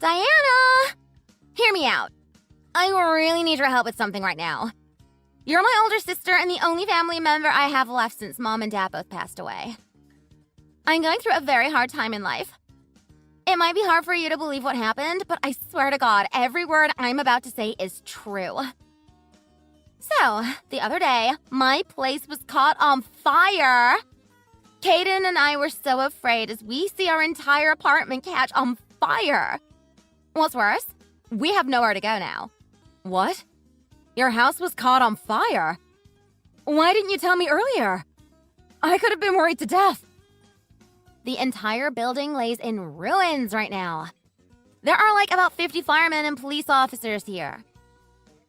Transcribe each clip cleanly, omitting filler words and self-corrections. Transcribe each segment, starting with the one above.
Diana! Hear me out. I really need your help with something right now. You're my older sister and the only family member I have left since Mom and Dad both passed away. I'm going through a very hard time in life. It might be hard for you to believe what happened, but I swear to God, every word I'm about to say is true. So, the other day, my place was caught on fire. Kaden and I were so afraid as we see our entire apartment catch on fire. What's worse, we have nowhere to go now. What? Your house was caught on fire? Why didn't you tell me earlier? I could have been worried to death. The entire building lays in ruins right now. There are like about 50 firemen and police officers here.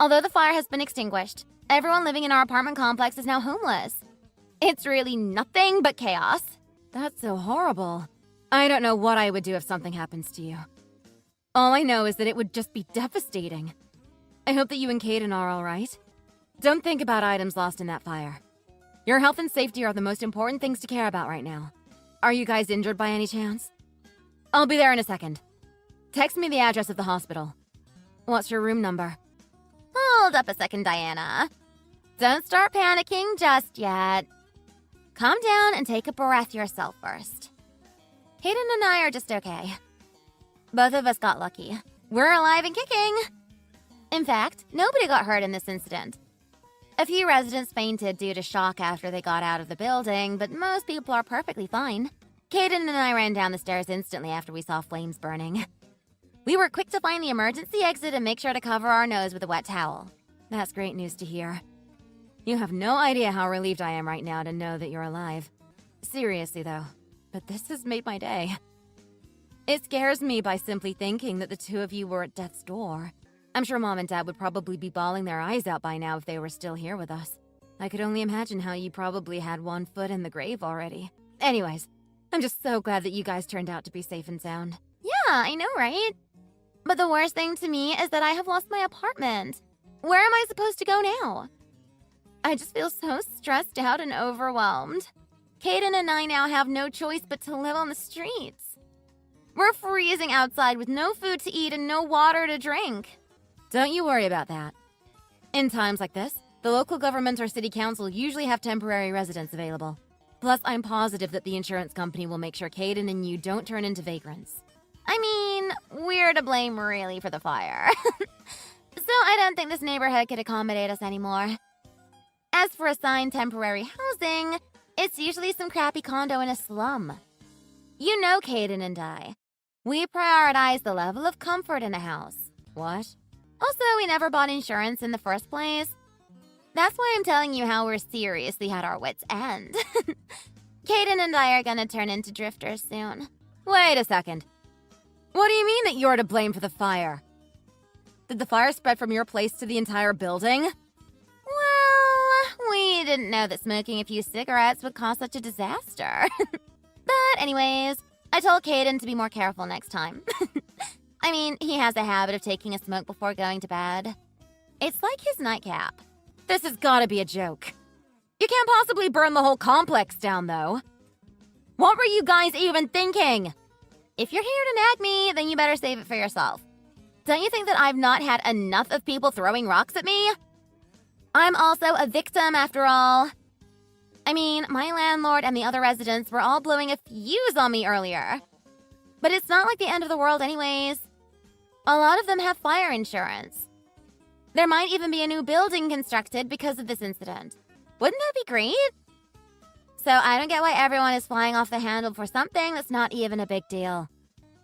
Although the fire has been extinguished, everyone living in our apartment complex is now homeless. It's really nothing but chaos. That's so horrible. I don't know what I would do if something happens to you. All I know is that it would just be devastating. I hope that you and Kaden are all right. Don't think about items lost in that fire. Your health and safety are the most important things to care about right now. Are you guys injured by any chance? I'll be there in a second. Text me the address of the hospital. What's your room number? Hold up a second, Diana. Don't start panicking just yet. Calm down and take a breath yourself first. Kaden and I are just okay. Both of us got lucky. We're alive and kicking. In fact, nobody got hurt in this incident. A few residents fainted due to shock after they got out of the building, but most people are perfectly fine. Kaden and I ran down the stairs instantly after we saw flames burning. We were quick to find the emergency exit and make sure to cover our nose with a wet towel. That's great news to hear. You have no idea how relieved I am right now to know that you're alive. Seriously, though, but this has made my day. It scares me by simply thinking that the two of you were at death's door. I'm sure Mom and Dad would probably be bawling their eyes out by now if they were still here with us. I could only imagine how you probably had one foot in the grave already. Anyways, I'm just so glad that you guys turned out to be safe and sound. Yeah, I know, right? But the worst thing to me is that I have lost my apartment. Where am I supposed to go now? I just feel so stressed out and overwhelmed. Kaden and I now have no choice but to live on the streets. We're freezing outside with no food to eat and no water to drink. Don't you worry about that. In times like this, the local government or city council usually have temporary residents available. Plus, I'm positive that the insurance company will make sure Kaden and you don't turn into vagrants. I mean, we're to blame really for the fire. So I don't think this neighborhood could accommodate us anymore. As for assigned temporary housing, it's usually some crappy condo in a slum. You know Kaden and I. We prioritize the level of comfort in a house. What? Also, we never bought insurance in the first place. That's why I'm telling you how we're seriously at our wits' end. Kaden and I are gonna turn into drifters soon. Wait a second. What do you mean that you're to blame for the fire? Did the fire spread from your place to the entire building? Well, we didn't know that smoking a few cigarettes would cause such a disaster. But anyways, I told Kaden to be more careful next time. I mean, he has a habit of taking a smoke before going to bed. It's like his nightcap. This has gotta be a joke. You can't possibly burn the whole complex down, though. What were you guys even thinking? If you're here to nag me, then you better save it for yourself. Don't you think that I've not had enough of people throwing rocks at me? I'm also a victim, after all. I mean, my landlord and the other residents were all blowing a fuse on me earlier. But it's not like the end of the world anyways. A lot of them have fire insurance. There might even be a new building constructed because of this incident. Wouldn't that be great? So I don't get why everyone is flying off the handle for something that's not even a big deal.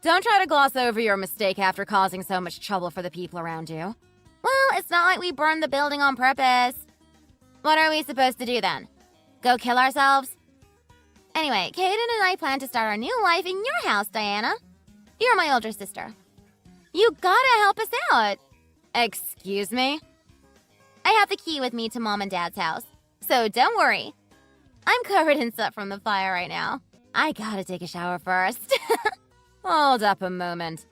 Don't try to gloss over your mistake after causing so much trouble for the people around you. Well, it's not like we burned the building on purpose. What are we supposed to do then? Go kill ourselves? Anyway, Kaden and I plan to start our new life in your house, Diana. You're my older sister. You gotta help us out. Excuse me? I have the key with me to Mom and Dad's house, so don't worry. I'm covered in soot from the fire right now. I gotta take a shower first. Hold up a moment.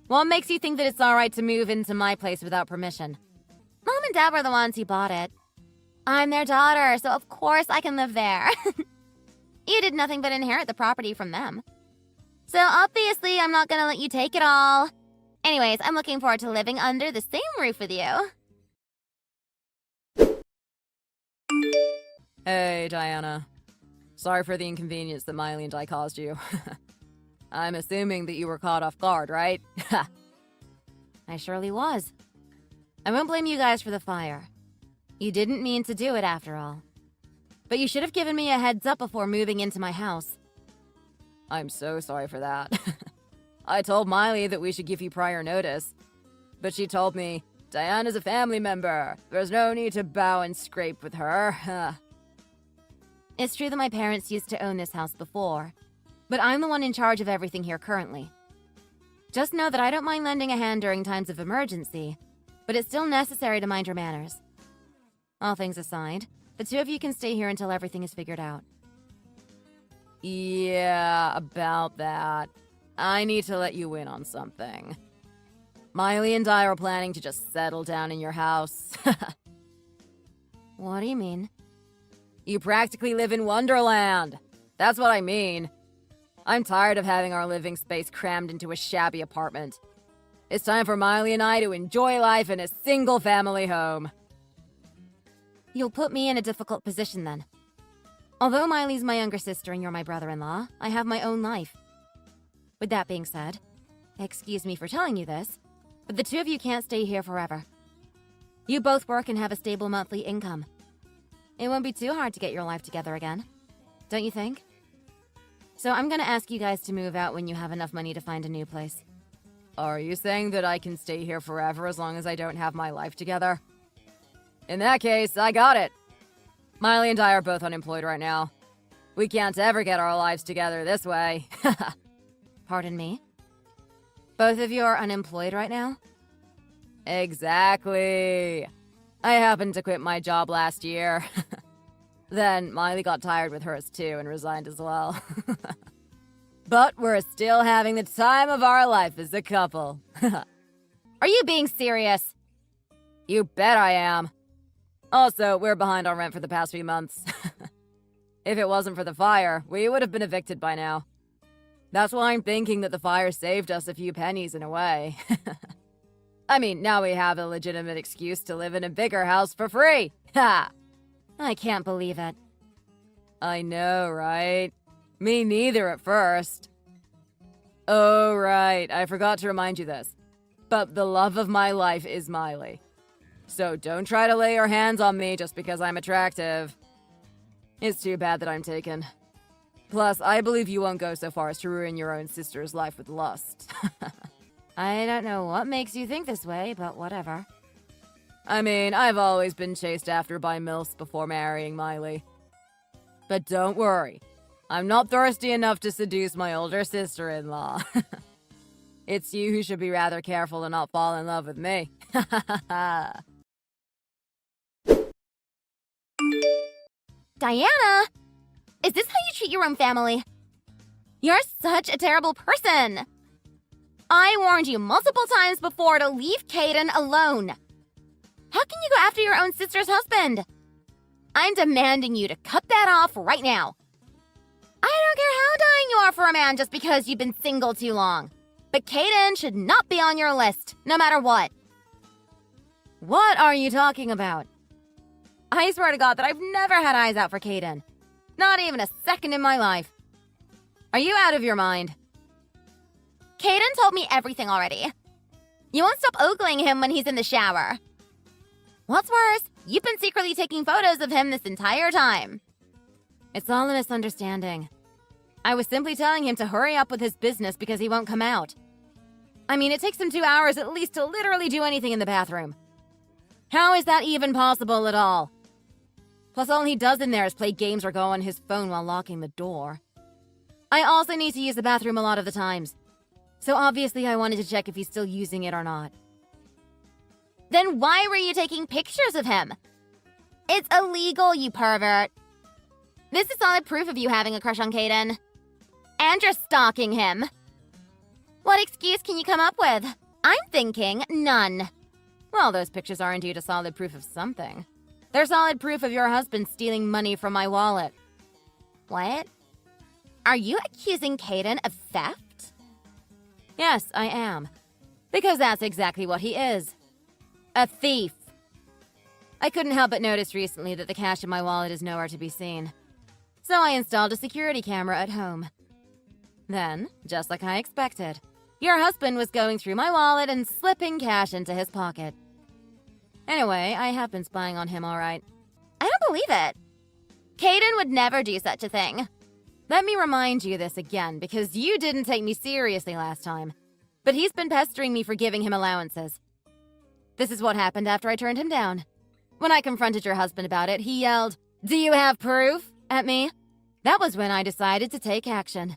What makes you think that it's alright to move into my place without permission? Mom and Dad were the ones who bought it. I'm their daughter, so of course I can live there. You did nothing but inherit the property from them. So obviously I'm not gonna let you take it all. Anyways, I'm looking forward to living under the same roof with you. Hey, Diana. Sorry for the inconvenience that Miley and I caused you. I'm assuming that you were caught off guard, right? I surely was. I won't blame you guys for the fire. You didn't mean to do it after all. But you should have given me a heads up before moving into my house. I'm so sorry for that. I told Miley that we should give you prior notice. But she told me, Diana's a family member. There's no need to bow and scrape with her. It's true that my parents used to own this house before, but I'm the one in charge of everything here currently. Just know that I don't mind lending a hand during times of emergency, but it's still necessary to mind your manners. All things aside, the two of you can stay here until everything is figured out. Yeah, about that. I need to let you in on something. Miley and I are planning to just settle down in your house. What do you mean? You practically live in Wonderland. That's what I mean. I'm tired of having our living space crammed into a shabby apartment. It's time for Miley and I to enjoy life in a single-family home. You'll put me in a difficult position then. Although Miley's my younger sister and you're my brother-in-law, I have my own life. With that being said, excuse me for telling you this, but the two of you can't stay here forever. You both work and have a stable monthly income. It won't be too hard to get your life together again, don't you think? So I'm gonna ask you guys to move out when you have enough money to find a new place. Are you saying that I can stay here forever as long as I don't have my life together? In that case, I got it. Miley and I are both unemployed right now. We can't ever get our lives together this way. Pardon me? Both of you are unemployed right now? Exactly. I happened to quit my job last year. Then Miley got tired with hers too and resigned as well. But we're still having the time of our life as a couple. Are you being serious? You bet I am. Also, we're behind on rent for the past few months. If it wasn't for the fire, we would have been evicted by now. That's why I'm thinking that the fire saved us a few pennies in a way. I mean, now we have a legitimate excuse to live in a bigger house for free. Ha! I can't believe it. I know, right? Me neither at first. Oh, right. I forgot to remind you this. But the love of my life is Miley. So don't try to lay your hands on me just because I'm attractive. It's too bad that I'm taken. Plus, I believe you won't go so far as to ruin your own sister's life with lust. I don't know what makes you think this way, but whatever. I mean, I've always been chased after by MILFs before marrying Miley. But don't worry. I'm not thirsty enough to seduce my older sister-in-law. It's you who should be rather careful to not fall in love with me. Diana! Is this how you treat your own family? You're such a terrible person! I warned you multiple times before to leave Caden alone. How can you go after your own sister's husband? I'm demanding you to cut that off right now. I don't care how dying you are for a man just because you've been single too long. But Caden should not be on your list, no matter what. What are you talking about? I swear to God that I've never had eyes out for Caden. Not even a second in my life. Are you out of your mind? Caden told me everything already. You won't stop ogling him when he's in the shower. What's worse, you've been secretly taking photos of him this entire time. It's all a misunderstanding. I was simply telling him to hurry up with his business because he won't come out. I mean, it takes him 2 hours at least to literally do anything in the bathroom. How is that even possible at all? Plus, all he does in there is play games or go on his phone while locking the door. I also need to use the bathroom a lot of the times. So obviously I wanted to check if he's still using it or not. Then why were you taking pictures of him? It's illegal, you pervert. This is solid proof of you having a crush on Caden. And you're stalking him. What excuse can you come up with? I'm thinking none. Well, those pictures are indeed a solid proof of something. They're solid proof of your husband stealing money from my wallet. What? Are you accusing Caden of theft? Yes, I am. Because that's exactly what he is. A thief. I couldn't help but notice recently that the cash in my wallet is nowhere to be seen. So I installed a security camera at home. Then, just like I expected, your husband was going through my wallet and slipping cash into his pocket. Anyway, I have been spying on him all right. I don't believe it. Caden would never do such a thing. Let me remind you this again, because you didn't take me seriously last time. But he's been pestering me for giving him allowances. This is what happened after I turned him down. When I confronted your husband about it, he yelled, "Do you have proof?" at me. That was when I decided to take action.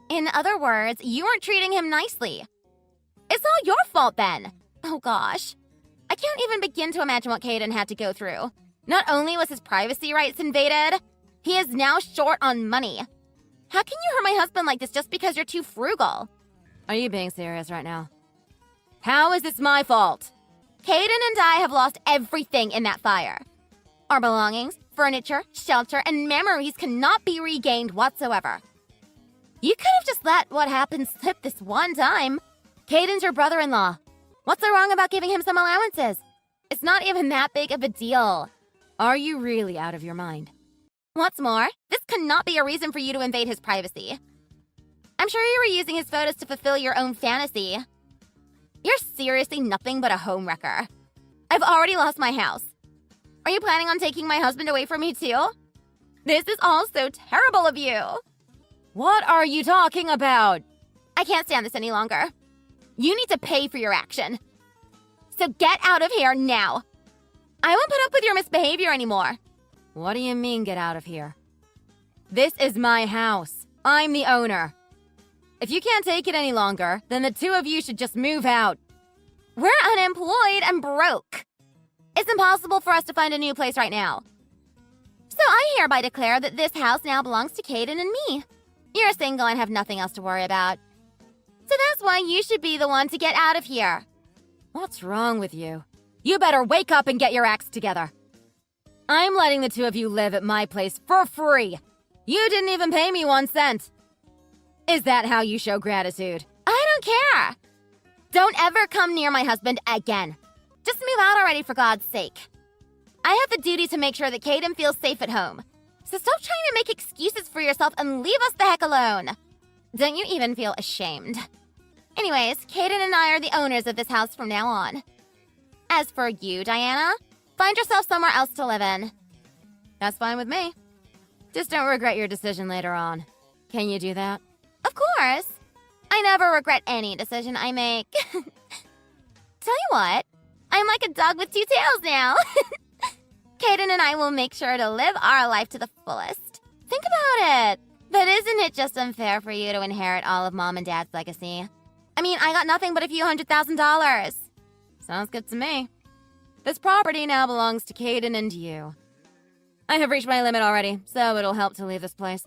In other words, you weren't treating him nicely. It's all your fault then. Oh gosh. I can't even begin to imagine what Caden had to go through. Not only was his privacy rights invaded, he is now short on money. How can you hurt my husband like this just because you're too frugal? Are you being serious right now? How is this my fault? Caden and I have lost everything in that fire. Our belongings, furniture, shelter, and memories cannot be regained whatsoever. You could have just let what happened slip this one time. Caden's your brother-in-law. What's so wrong about giving him some allowances? It's not even that big of a deal. Are you really out of your mind? What's more, this cannot be a reason for you to invade his privacy. I'm sure you were using his photos to fulfill your own fantasy. You're seriously nothing but a homewrecker. I've already lost my house. Are you planning on taking my husband away from me too? This is all so terrible of you. What are you talking about? I can't stand this any longer. You need to pay for your action. So get out of here now. I won't put up with your misbehavior anymore. What do you mean, get out of here? This is my house. I'm the owner. If you can't take it any longer, then the two of you should just move out. We're unemployed and broke. It's impossible for us to find a new place right now. So I hereby declare that this house now belongs to Caden and me. You're single and have nothing else to worry about. So that's why you should be the one to get out of here. What's wrong with you? You better wake up and get your acts together. I'm letting the two of you live at my place for free. You didn't even pay me 1 cent. Is that how you show gratitude? I don't care. Don't ever come near my husband again. Just move out already, for God's sake. I have the duty to make sure that Caden feels safe at home. So stop trying to make excuses for yourself and leave us the heck alone. Don't you even feel ashamed? Anyways, Caden and I are the owners of this house from now on. As for you, Diana, find yourself somewhere else to live in. That's fine with me. Just don't regret your decision later on. Can you do that? Of course. I never regret any decision I make. Tell you what, I'm like a dog with 2 tails now. Caden and I will make sure to live our life to the fullest. Think about it. But isn't it just unfair for you to inherit all of Mom and Dad's legacy? I mean, I got nothing but a few $100,000. Sounds good to me. This property now belongs to Caden and you. I have reached my limit already, so it'll help to leave this place.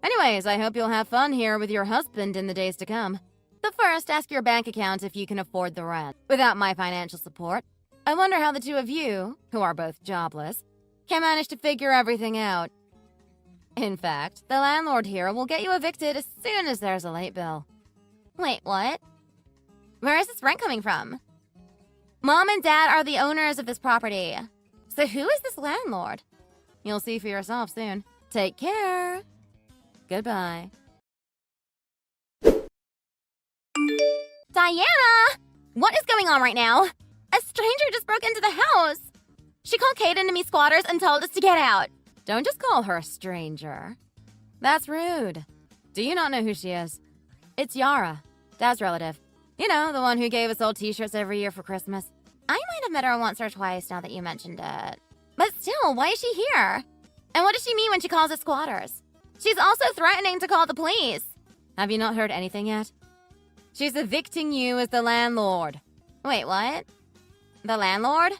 Anyways, I hope you'll have fun here with your husband in the days to come. But first, ask your bank account if you can afford the rent. Without my financial support, I wonder how the two of you, who are both jobless, can manage to figure everything out. In fact, the landlord here will get you evicted as soon as there's a late bill. Wait, what? Where is this rent coming from? Mom and Dad are the owners of this property. So who is this landlord? You'll see for yourself soon. Take care. Goodbye. Diana! What is going on right now? A stranger just broke into the house. She called Caden and me squatters and told us to get out. Don't just call her a stranger. That's rude. Do you not know who she is? It's Yara, Dad's relative. You know, the one who gave us old t-shirts every year for Christmas. I might have met her once or twice now that you mentioned it. But still, why is she here? And what does she mean when she calls us squatters? She's also threatening to call the police. Have you not heard anything yet? She's evicting you as the landlord. Wait, what? The landlord?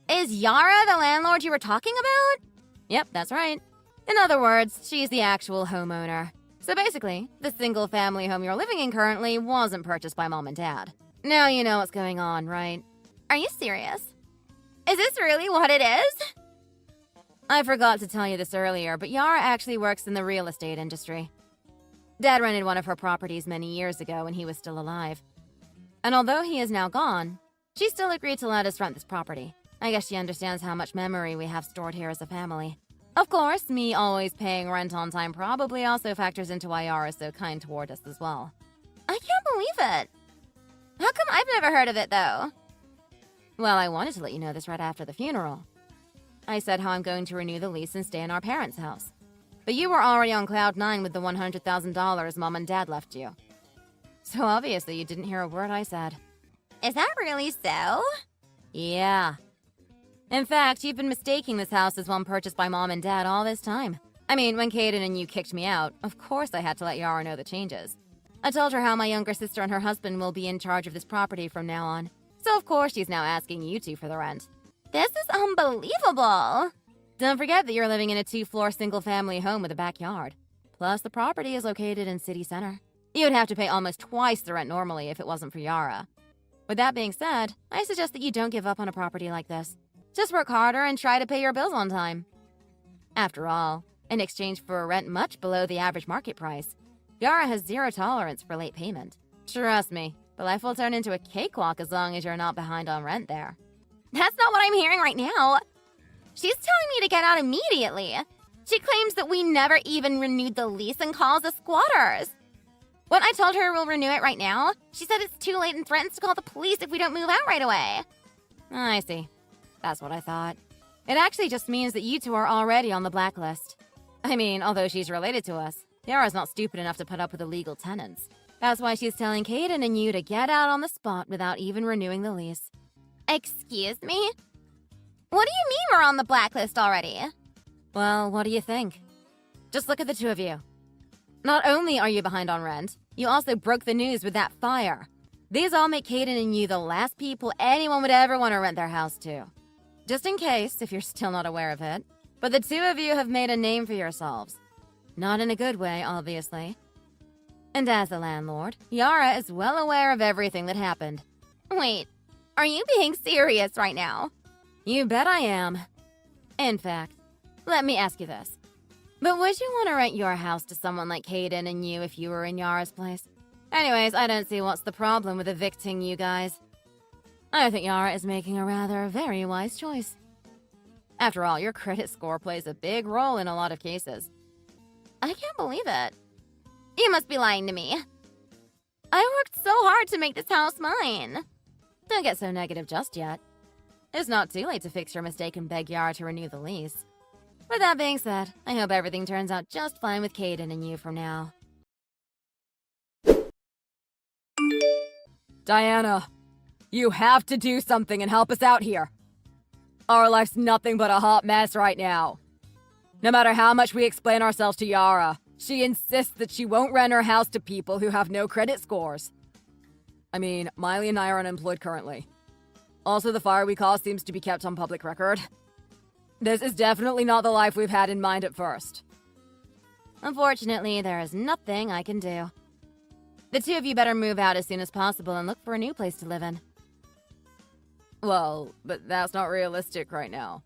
Is Yara the landlord you were talking about? Yep, that's right. In other words, she's the actual homeowner. So basically, the single-family home you're living in currently wasn't purchased by Mom and Dad. Now you know what's going on, right? Are you serious? Is this really what it is? I forgot to tell you this earlier, but Yara actually works in the real estate industry. Dad rented one of her properties many years ago when he was still alive. And although he is now gone, she still agreed to let us rent this property. I guess she understands how much memory we have stored here as a family. Of course, me always paying rent on time probably also factors into why Yara is so kind toward us as well. I can't believe it. How come I've never heard of it, though? Well, I wanted to let you know this right after the funeral. I said how I'm going to renew the lease and stay in our parents' house. But you were already on cloud 9 with the $100,000 Mom and Dad left you. So obviously you didn't hear a word I said. Is that really so? Yeah. In fact, you've been mistaking this house as one purchased by Mom and Dad all this time. I mean, when Kaden and you kicked me out, of course I had to let Yara know the changes. I told her how my younger sister and her husband will be in charge of this property from now on. So of course she's now asking you two for the rent. This is unbelievable. Don't forget that you're living in a 2-floor single-family home with a backyard. Plus, the property is located in city center. You'd have to pay almost twice the rent normally if it wasn't for Yara. With that being said, I suggest that you don't give up on a property like this. Just work harder and try to pay your bills on time. After all, in exchange for a rent much below the average market price, Yara has zero tolerance for late payment. Trust me, but life will turn into a cakewalk as long as you're not behind on rent there. That's not what I'm hearing right now. She's telling me to get out immediately. She claims that we never even renewed the lease and calls us squatters. When I told her we'll renew it right now, she said it's too late and threatens to call the police if we don't move out right away. I see. That's what I thought. It actually just means that you two are already on the blacklist. I mean, although she's related to us, Yara's not stupid enough to put up with illegal tenants. That's why she's telling Kaden and you to get out on the spot without even renewing the lease. Excuse me? What do you mean we're on the blacklist already? Well, what do you think? Just look at the two of you. Not only are you behind on rent, you also broke the news with that fire. These all make Kaden and you the last people anyone would ever want to rent their house to. Just in case, if you're still not aware of it, but the two of you have made a name for yourselves. Not in a good way, obviously. And as the landlord, Yara is well aware of everything that happened. Wait, are you being serious right now? You bet I am. In fact, let me ask you this. But would you want to rent your house to someone like Kaden and you if you were in Yara's place? Anyways, I don't see what's the problem with evicting you guys. I think Yara is making a rather very wise choice. After all, your credit score plays a big role in a lot of cases. I can't believe it. You must be lying to me. I worked so hard to make this house mine. Don't get so negative just yet. It's not too late to fix your mistake and beg Yara to renew the lease. With that being said, I hope everything turns out just fine with Kaden and you from now. Diana, you have to do something and help us out here. Our life's nothing but a hot mess right now. No matter how much we explain ourselves to Yara, she insists that she won't rent her house to people who have no credit scores. I mean, Miley and I are unemployed currently. Also, the fire we caused seems to be kept on public record. This is definitely not the life we've had in mind at first. Unfortunately, there is nothing I can do. The two of you better move out as soon as possible and look for a new place to live in. Well, but that's not realistic right now.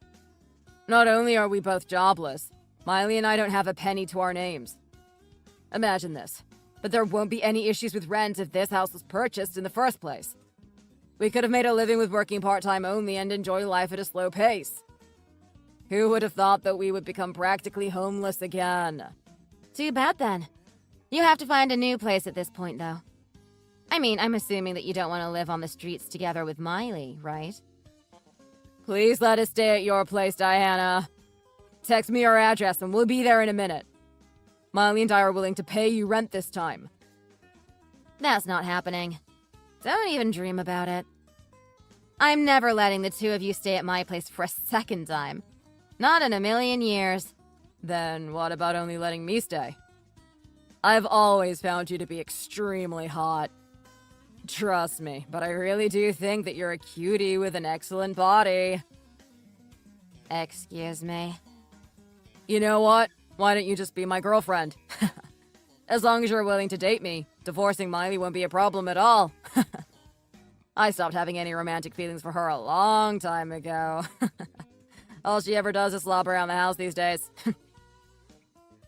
Not only are we both jobless, Miley and I don't have a penny to our names. Imagine this, but there won't be any issues with rent if this house was purchased in the first place. We could have made a living with working part-time only and enjoy life at a slow pace. Who would have thought that we would become practically homeless again? Too bad then. You have to find a new place at this point, though. I mean, I'm assuming that you don't want to live on the streets together with Miley, right? Please let us stay at your place, Diana. Text me your address and we'll be there in a minute. Miley and I are willing to pay you rent this time. That's not happening. Don't even dream about it. I'm never letting the two of you stay at my place for a second time. Not in a million years. Then what about only letting me stay? I've always found you to be extremely hot. Trust me, but I really do think that you're a cutie with an excellent body. Excuse me. You know what? Why don't you just be my girlfriend? As long as you're willing to date me, divorcing Miley won't be a problem at all. I stopped having any romantic feelings for her a long time ago. All she ever does is slob around the house these days.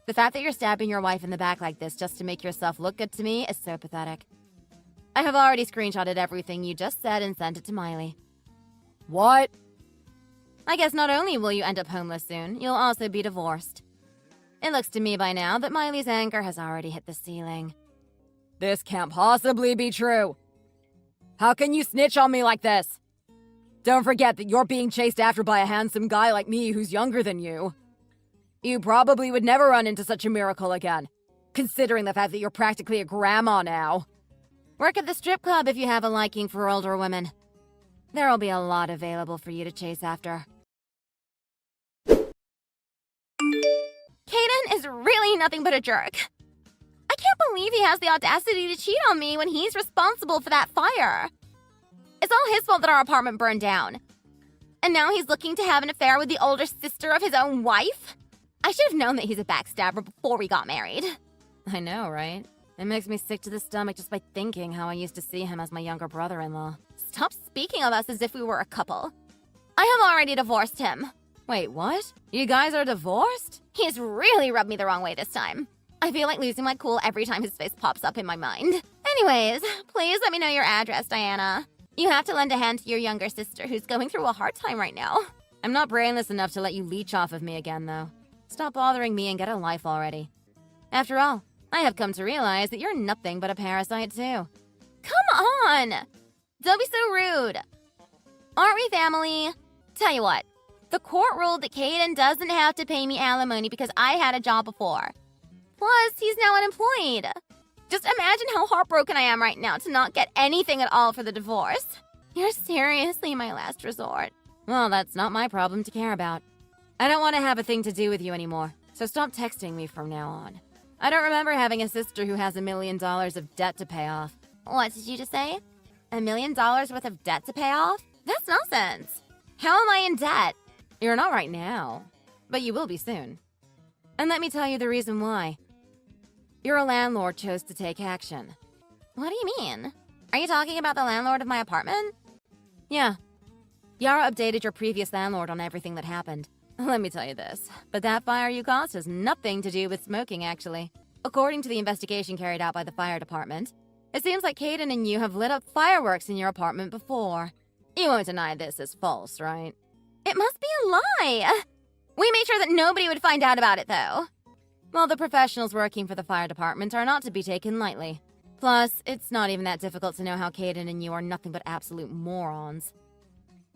The fact that you're stabbing your wife in the back like this just to make yourself look good to me is so pathetic. I have already screenshotted everything you just said and sent it to Miley. What? I guess not only will you end up homeless soon, you'll also be divorced. It looks to me by now that Miley's anger has already hit the ceiling. This can't possibly be true. How can you snitch on me like this? Don't forget that you're being chased after by a handsome guy like me who's younger than you. You probably would never run into such a miracle again, considering the fact that you're practically a grandma now. Work at the strip club if you have a liking for older women. There'll be a lot available for you to chase after. Caden is really nothing but a jerk. I can't believe he has the audacity to cheat on me when he's responsible for that fire. It's all his fault that our apartment burned down. And now he's looking to have an affair with the older sister of his own wife? I should have known that he's a backstabber before we got married. I know, right? It makes me sick to the stomach just by thinking how I used to see him as my younger brother-in-law. Stop speaking of us as if we were a couple. I have already divorced him. Wait, what? You guys are divorced? He's really rubbed me the wrong way this time. I feel like losing my cool every time his face pops up in my mind. Anyways, please let me know your address, Diana. You have to lend a hand to your younger sister who's going through a hard time right now. I'm not brainless enough to let you leech off of me again, though. Stop bothering me and get a life already. After all, I have come to realize that you're nothing but a parasite, too. Come on! Don't be so rude. Aren't we family? Tell you what, the court ruled that Caden doesn't have to pay me alimony because I had a job before. Plus, he's now unemployed. Just imagine how heartbroken I am right now to not get anything at all for the divorce. You're seriously my last resort. Well, that's not my problem to care about. I don't want to have a thing to do with you anymore, so stop texting me from now on. I don't remember having a sister who has $1 million of debt to pay off. What did you just say? $1 million worth of debt to pay off? That's nonsense. How am I in debt? You're not right now, but you will be soon. And let me tell you the reason why. Your landlord chose to take action. What do you mean? Are you talking about the landlord of my apartment? Yeah. Yara updated your previous landlord on everything that happened. Let me tell you this, but that fire you caused has nothing to do with smoking, actually. According to the investigation carried out by the fire department, it seems like Caden and you have lit up fireworks in your apartment before. You won't deny this is false, right? It must be a lie. We made sure that nobody would find out about it, though. Well, the professionals working for the fire department are not to be taken lightly. Plus, it's not even that difficult to know how Caden and you are nothing but absolute morons.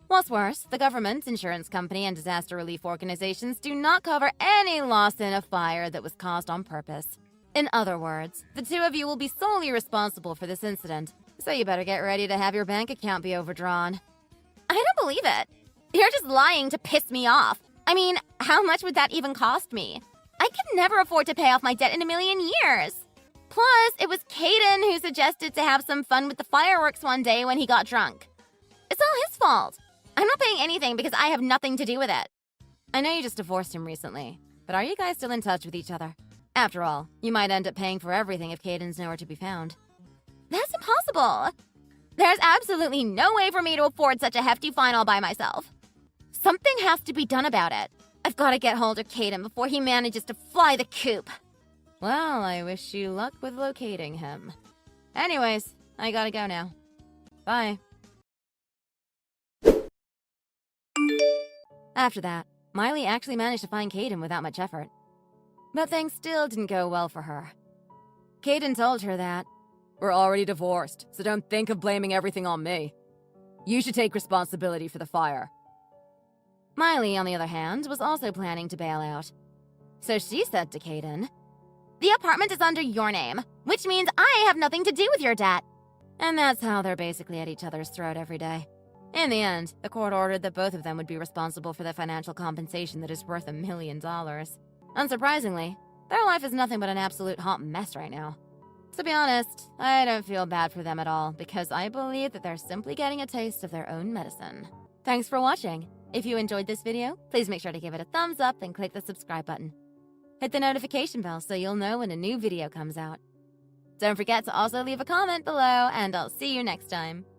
What's worse, the government, insurance company, and disaster relief organizations do not cover any loss in a fire that was caused on purpose. In other words, the two of you will be solely responsible for this incident, so you better get ready to have your bank account be overdrawn. I don't believe it. You're just lying to piss me off. I mean, how much would that even cost me? I could never afford to pay off my debt in a million years. Plus, it was Caden who suggested to have some fun with the fireworks one day when he got drunk. It's all his fault. I'm not paying anything because I have nothing to do with it. I know you just divorced him recently, but are you guys still in touch with each other? After all, you might end up paying for everything if Caden's nowhere to be found. That's impossible. There's absolutely no way for me to afford such a hefty fine all by myself. Something has to be done about it. I've got to get hold of Caden before he manages to fly the coop. Well, I wish you luck with locating him. Anyways, I gotta go now. Bye. After that, Miley actually managed to find Caden without much effort. But things still didn't go well for her. Caden told her that, "We're already divorced, so don't think of blaming everything on me. You should take responsibility for the fire." Miley, on the other hand, was also planning to bail out. So she said to Caden, "The apartment is under your name, which means I have nothing to do with your debt." And that's how they're basically at each other's throat every day. In the end, the court ordered that both of them would be responsible for the financial compensation that is worth $1 million. Unsurprisingly, their life is nothing but an absolute hot mess right now. To be honest, I don't feel bad for them at all, because I believe that they're simply getting a taste of their own medicine. Thanks for watching. If you enjoyed this video, please make sure to give it a thumbs up and click the subscribe button. Hit the notification bell so you'll know when a new video comes out. Don't forget to also leave a comment below, and I'll see you next time.